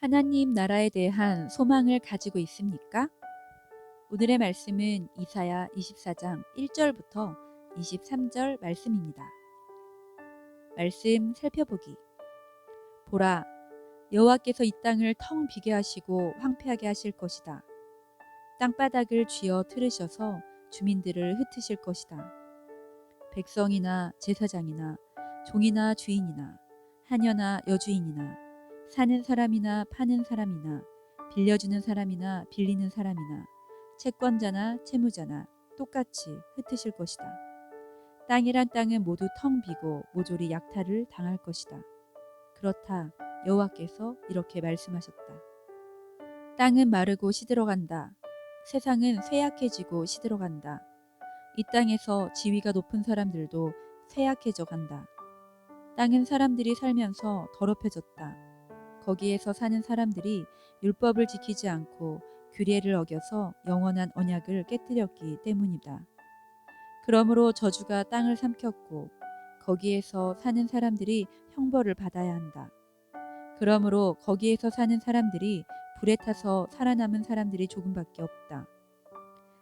하나님 나라에 대한 소망을 가지고 있습니까? 오늘의 말씀은 이사야 24장 1절부터 23절 말씀입니다. 말씀 살펴보기. 보라, 여호와께서 이 땅을 텅 비게 하시고 황폐하게 하실 것이다. 땅바닥을 쥐어 트으셔서 주민들을 흩으실 것이다. 백성이나 제사장이나 종이나 주인이나 하녀나 여주인이나 사는 사람이나 파는 사람이나 빌려주는 사람이나 빌리는 사람이나 채권자나 채무자나 똑같이 흩으실 것이다. 땅이란 땅은 모두 텅 비고 모조리 약탈을 당할 것이다. 그렇다. 여호와께서 이렇게 말씀하셨다. 땅은 마르고 시들어간다. 세상은 쇠약해지고 시들어간다. 이 땅에서 지위가 높은 사람들도 쇠약해져 간다. 땅은 사람들이 살면서 더럽혀졌다. 거기에서 사는 사람들이 율법을 지키지 않고 규례를 어겨서 영원한 언약을 깨뜨렸기 때문이다. 그러므로 저주가 땅을 삼켰고 거기에서 사는 사람들이 형벌을 받아야 한다. 그러므로 거기에서 사는 사람들이 불에 타서 살아남은 사람들이 조금밖에 없다.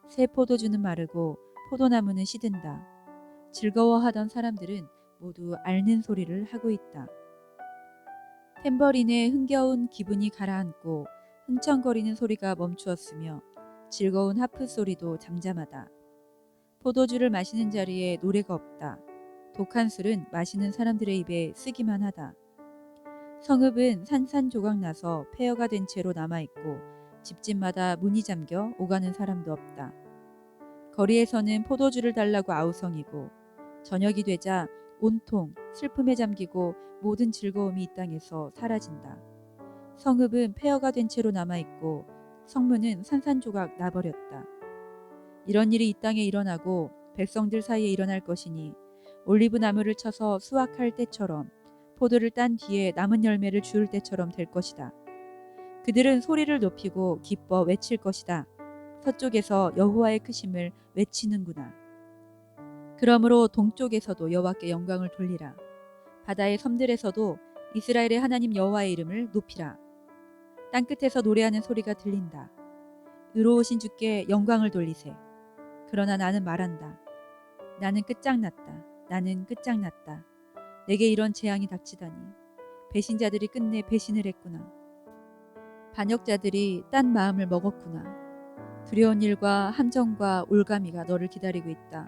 새 포도주는 마르고 포도나무는 시든다. 즐거워하던 사람들은 모두 앓는 소리를 하고 있다. 탬버린의 흥겨운 기분이 가라앉고 흥청거리는 소리가 멈추었으며 즐거운 하프 소리도 잠잠하다. 포도주를 마시는 자리에 노래가 없다. 독한 술은 마시는 사람들의 입에 쓰기만 하다. 성읍은 산산조각 나서 폐허가 된 채로 남아있고 집집마다 문이 잠겨 오가는 사람도 없다. 거리에서는 포도주를 달라고 아우성이고 저녁이 되자 온통 슬픔에 잠기고 모든 즐거움이 이 땅에서 사라진다. 성읍은 폐허가 된 채로 남아있고 성문은 산산조각 나버렸다. 이런 일이 이 땅에 일어나고 백성들 사이에 일어날 것이니 올리브 나무를 쳐서 수확할 때처럼 포도를 딴 뒤에 남은 열매를 주울 때처럼 될 것이다. 그들은 소리를 높이고 기뻐 외칠 것이다. 서쪽에서 여호와의 크심을 외치는구나. 그러므로 동쪽에서도 여호와께 영광을 돌리라. 바다의 섬들에서도 이스라엘의 하나님 여호와의 이름을 높이라. 땅끝에서 노래하는 소리가 들린다. 의로우신 주께 영광을 돌리세. 그러나 나는 말한다. 나는 끝장났다. 나는 끝장났다. 내게 이런 재앙이 닥치다니. 배신자들이 끝내 배신을 했구나. 반역자들이 딴 마음을 먹었구나. 두려운 일과 함정과 올가미가 너를 기다리고 있다.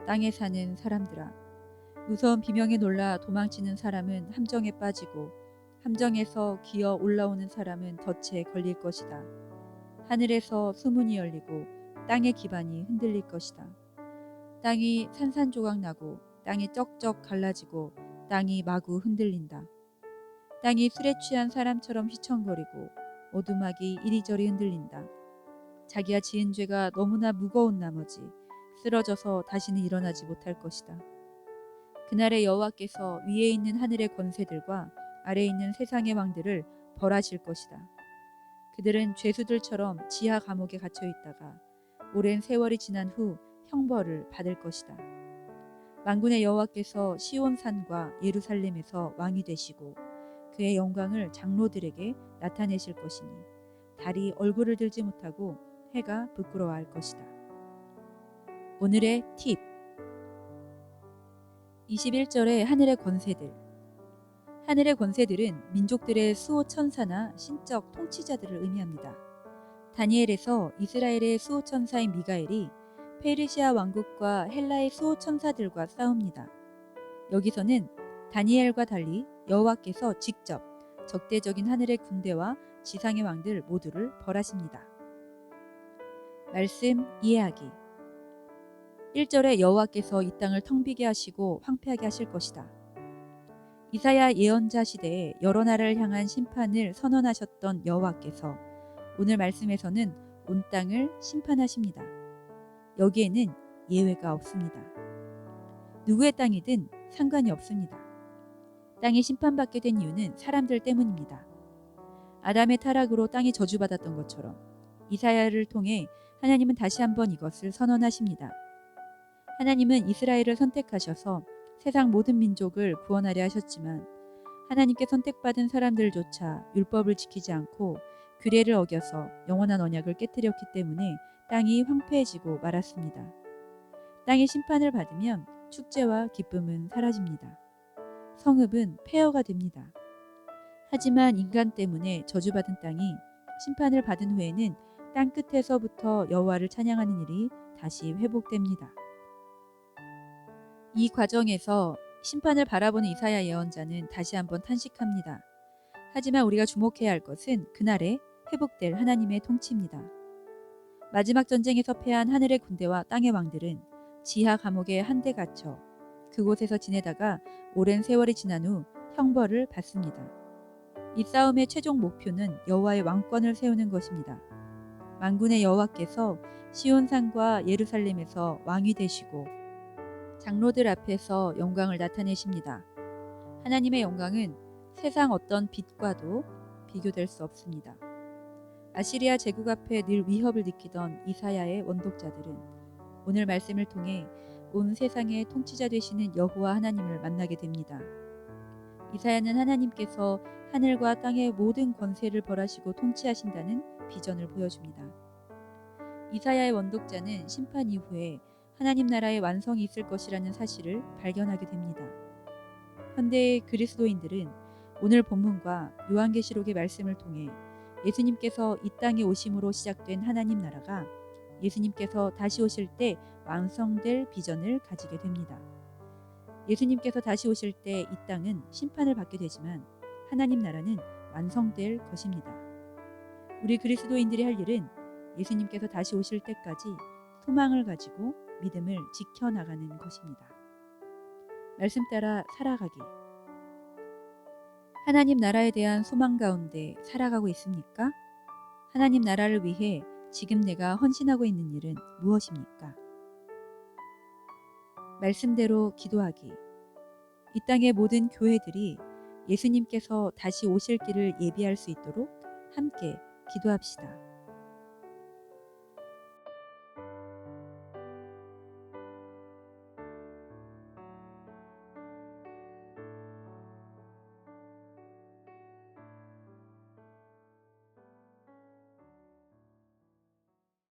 땅에 사는 사람들아. 무서운 비명에 놀라 도망치는 사람은 함정에 빠지고 함정에서 기어 올라오는 사람은 덫에 걸릴 것이다. 하늘에서 수문이 열리고 땅의 기반이 흔들릴 것이다. 땅이 산산조각 나고 땅이 쩍쩍 갈라지고 땅이 마구 흔들린다. 땅이 술에 취한 사람처럼 휘청거리고 오두막이 이리저리 흔들린다. 자기가 지은 죄가 너무나 무거운 나머지 쓰러져서 다시는 일어나지 못할 것이다. 그날에 여호와께서 위에 있는 하늘의 권세들과 아래에 있는 세상의 왕들을 벌하실 것이다. 그들은 죄수들처럼 지하 감옥에 갇혀 있다가 오랜 세월이 지난 후 형벌을 받을 것이다. 만군의 여호와께서 시온산과 예루살렘에서 왕이 되시고 그의 영광을 장로들에게 나타내실 것이니 달이 얼굴을 들지 못하고 해가 부끄러워할 것이다. 오늘의 팁 21절의 하늘의 권세들. 하늘의 권세들은 민족들의 수호천사나 신적 통치자들을 의미합니다. 다니엘에서 이스라엘의 수호천사인 미가엘이 페르시아 왕국과 헬라의 수호천사들과 싸웁니다. 여기서는 다니엘과 달리 여호와께서 직접 적대적인 하늘의 군대와 지상의 왕들 모두를 벌하십니다. 말씀 이해하기. 1절에 여호와께서 이 땅을 텅 비게 하시고 황폐하게 하실 것이다. 이사야 예언자 시대에 여러 나라를 향한 심판을 선언하셨던 여호와께서 오늘 말씀에서는 온 땅을 심판하십니다. 여기에는 예외가 없습니다. 누구의 땅이든 상관이 없습니다. 땅이 심판받게 된 이유는 사람들 때문입니다. 아담의 타락으로 땅이 저주받았던 것처럼 이사야를 통해 하나님은 다시 한번 이것을 선언하십니다. 하나님은 이스라엘을 선택하셔서 세상 모든 민족을 구원하려 하셨지만 하나님께 선택받은 사람들조차 율법을 지키지 않고 규례를 어겨서 영원한 언약을 깨뜨렸기 때문에 땅이 황폐해지고 말았습니다. 땅의 심판을 받으면 축제와 기쁨은 사라집니다. 성읍은 폐허가 됩니다. 하지만 인간 때문에 저주받은 땅이 심판을 받은 후에는 땅 끝에서부터 여호와를 찬양하는 일이 다시 회복됩니다. 이 과정에서 심판을 바라보는 이사야 예언자는 다시 한번 탄식합니다. 하지만 우리가 주목해야 할 것은 그날에 회복될 하나님의 통치입니다. 마지막 전쟁에서 패한 하늘의 군대와 땅의 왕들은 지하 감옥에 한데 갇혀 그곳에서 지내다가 오랜 세월이 지난 후 형벌을 받습니다. 이 싸움의 최종 목표는 여호와의 왕권을 세우는 것입니다. 만군의 여호와께서 시온산과 예루살렘에서 왕이 되시고 장로들 앞에서 영광을 나타내십니다. 하나님의 영광은 세상 어떤 빛과도 비교될 수 없습니다. 아시리아 제국 앞에 늘 위협을 느끼던 이사야의 원독자들은 오늘 말씀을 통해 온 세상의 통치자 되시는 여호와 하나님을 만나게 됩니다. 이사야는 하나님께서 하늘과 땅의 모든 권세를 벌하시고 통치하신다는 비전을 보여줍니다. 이사야의 원독자는 심판 이후에 하나님 나라의 완성이 있을 것이라는 사실을 발견하게 됩니다. 현대의 그리스도인들은 오늘 본문과 요한계시록의 말씀을 통해 예수님께서 이 땅에 오심으로 시작된 하나님 나라가 예수님께서 다시 오실 때 완성될 비전을 가지게 됩니다. 예수님께서 다시 오실 때 이 땅은 심판을 받게 되지만 하나님 나라는 완성될 것입니다. 우리 그리스도인들이 할 일은 예수님께서 다시 오실 때까지 소망을 가지고 믿음을 지켜나가는 것입니다. 말씀 따라 살아가기. 하나님 나라에 대한 소망 가운데 살아가고 있습니까? 하나님 나라를 위해 지금 내가 헌신하고 있는 일은 무엇입니까? 말씀대로 기도하기. 이 땅의 모든 교회들이 예수님께서 다시 오실 길을 예비할 수 있도록 함께 기도합시다.